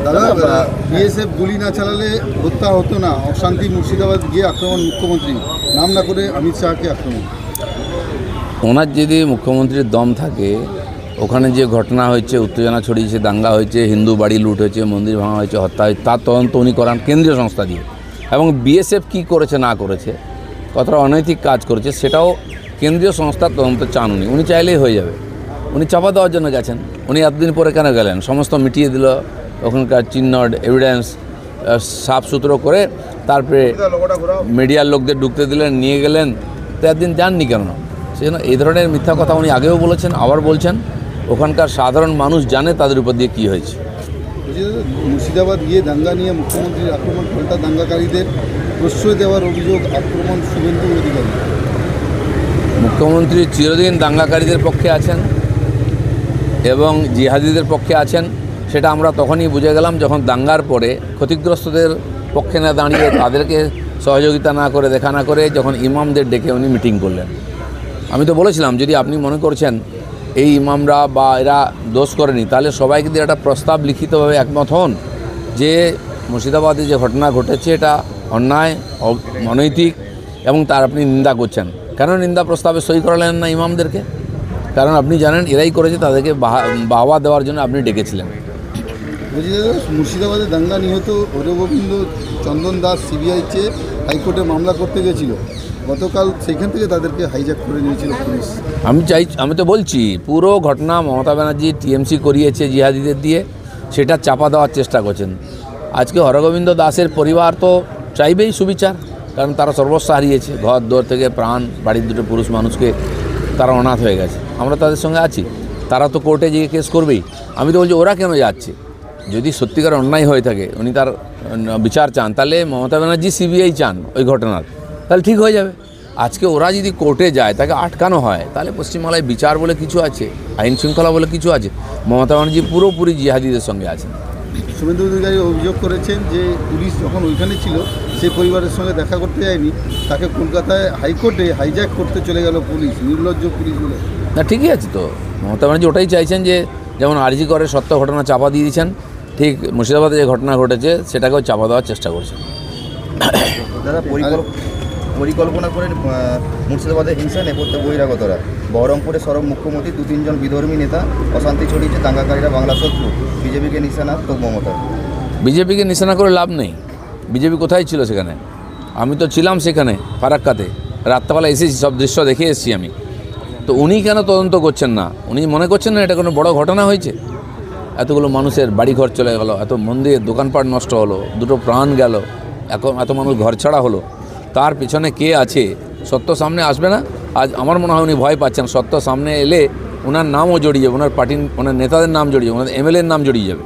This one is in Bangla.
দাদা, বিএসএফ গুলি না চালালে হত্যা হতো না। অশান্তি মুর্শিদাবাদ গিয়ে আক্রমণ, মুখ্যমন্ত্রী নাম না করে অমিত শাহকে আক্রমণ। ওনার যদি মুখ্যমন্ত্রীর দম থাকে, ওখানে যে ঘটনা হয়েছে, উত্তেজনা ছড়িয়েছে, দাঙ্গা হয়েছে, হিন্দু বাড়ি লুট হয়েছে, মন্দির ভাঙা হয়েছে, হত্যা হয়েছে, তার তদন্ত উনি করান কেন্দ্রীয় সংস্থা দিয়ে। এবং বিএসএফ কী করেছে না করেছে, কতটা অনৈতিক কাজ করেছে, সেটাও কেন্দ্রীয় সংস্থার তদন্ত চান উনি। উনি চাইলেই হয়ে যাবে। উনি চাপা দেওয়ার জন্য গেছেন। উনি এতদিন পরে কেন গেলেন? সমস্ত মিটিয়ে দিল, ওখানকার চিহ্ন এভিডেন্স সাফ সুতরো করে তারপরে মিডিয়ার লোকদের ঢুকতে দিলেন, নিয়ে গেলেন। তো একদিন যাননি কেন? সেজন্য এই ধরনের মিথ্যা কথা উনি আগেও বলেছেন, আবার বলছেন। ওখানকার সাধারণ মানুষ জানে তাদের উপর দিয়ে কী হয়েছে। মুর্শিদাবাদ গিয়ে দাঙ্গা নিয়ে মুখ্যমন্ত্রীর আক্রমণ, পাল্টা দাঙ্গাকারীদের প্রশ্রয় দেওয়ার অভিযোগ, আক্রমণ শুভেন্দু অধিকারী। মুখ্যমন্ত্রী চিরদিন দাঙ্গাকারীদের পক্ষে আছেন এবং জিহাদিদের পক্ষে আছেন। সেটা আমরা তখনই বুঝে গেলাম যখন দাঙ্গার পরে ক্ষতিগ্রস্তদের পক্ষে না দাঁড়িয়ে, তাদেরকে সহযোগিতা না করে, দেখা না করে, যখন ইমামদের ডেকে উনি মিটিং করলেন। আমি তো বলেছিলাম, যদি আপনি মনে করছেন এই ইমামরা বা এরা দোষ করেনি, তাহলে সবাই কিন্তু একটা প্রস্তাব লিখিতভাবে একমত হন যে মুর্শিদাবাদে যে ঘটনা ঘটেছে এটা অন্যায়, অনৈতিক এবং তার আপনি নিন্দা করছেন। কেন নিন্দা প্রস্তাবে সই করালেন না ইমামদেরকে? কারণ আপনি জানেন এরাই করেছে, তাদেরকে বাহবা দেওয়ার জন্য আপনি ডেকেছিলেন। বলছি দাদা, মুর্শিদাবাদে দাঙ্গা নিহত হরগোবিন্দ চন্দন দাস সিবিআই চেয়ে হাইকোর্টে মামলা করতে গেছিল। গতকাল সেখান থেকে তাদেরকে হাইজ্যাক করে নিয়েছিল পুলিশ। আমি তো বলছি, পুরো ঘটনা মমতা ব্যানার্জি টিএমসি করিয়েছে জিহাদিদের দিয়ে, সেটা চাপা দেওয়ার চেষ্টা করছেন। আজকে হরগোবিন্দ দাসের পরিবার তো চাইবেই সুবিচার, কারণ তারা সর্বস্ব হারিয়েছে, ঘর দোর থেকে প্রাণ, বাড়ির দুটো পুরুষ মানুষকে তারা অনাথ হয়ে গেছে। আমরা তাদের সঙ্গে আছি, তারা তো কোর্টে গিয়ে কেস করবেই। আমি তো বলছি, ওরা কেন যাচ্ছে? যদি সত্যিকার অন্যায় হয়ে থাকে, উনি তার বিচার চান, তাহলে মমতা ব্যানার্জি সিবিআই চান ওই ঘটনার, তাহলে ঠিক হয়ে যাবে। আজকে ওরা যদি কোর্টে যায়, তাকে আটকানো হয়, তাহলে পশ্চিমবাংলায় বিচার বলে কিছু আছে, আইন শৃঙ্খলা বলে কিছু আছে। মমতা ব্যানার্জি পুরোপুরি জিহাদিদের সঙ্গে আছেন। শুভেন্দু অধিকারী অভিযোগ করেছেন যে পুলিশ যখন ওইখানে ছিল, সেই পরিবারের সঙ্গে দেখা করতে যায়নি, তাকে কলকাতায় হাইকোর্টে হাইজ্যাক করতে চলে গেল পুলিশ, নির্লজ্জ পুলিশ বলে। না, ঠিকই আছে তো। মমতা ব্যানার্জি ওটাই চাইছেন যে যেমন আরজি করে সত্য ঘটনা চাপা দিয়ে দিয়েছেন, ঠিক মুর্শিদাবাদে যে ঘটনা ঘটেছে সেটাকেও চাপা দেওয়ার চেষ্টা করছেন। দাদা, পরিকল্পনা করে মুর্শিদাবাদে হিংসা নেপথ্যে বহিরাগতরা। বহরমপুরে সরব মুখ্যমন্ত্রী, 2-3 জন বিধর্মী নেতা, অশান্তি ছড়িয়েছে, দাঙ্গাকারীরা বাংলা শত্রু। বিজেপিকে নিশানা তো মমতা। বিজেপিকে নিশানা করে লাভ নেই। বিজেপি কোথায় ছিল সেখানে? আমি তো ছিলাম সেখানে ফারাক্কাতে, রাত্রেবেলা এসেছি, সব দৃশ্য দেখে এসেছি আমি। তো উনি কেন তদন্ত করছেন না? উনি মনে করছেন না এটা কোনো বড় ঘটনা হয়েছে? এতগুলো মানুষের বাড়িঘর চলে গেল, এত মন্দির দোকানপাট নষ্ট হলো, দুটো প্রাণ গেল, এত মানুষ ঘর ছাড়া হলো, তার পিছনে কে আছে? সত্য সামনে আসবে না? আজ আমার মনে হয় উনি ভয় পাচ্ছেন। সত্য সামনে এলে ওনার নামও জড়িয়ে যাবে, ওনার পার্টির, ওনার নেতাদের নাম জড়িয়ে যাবে, ওনার এমএলএর নাম জড়িয়ে যাবে।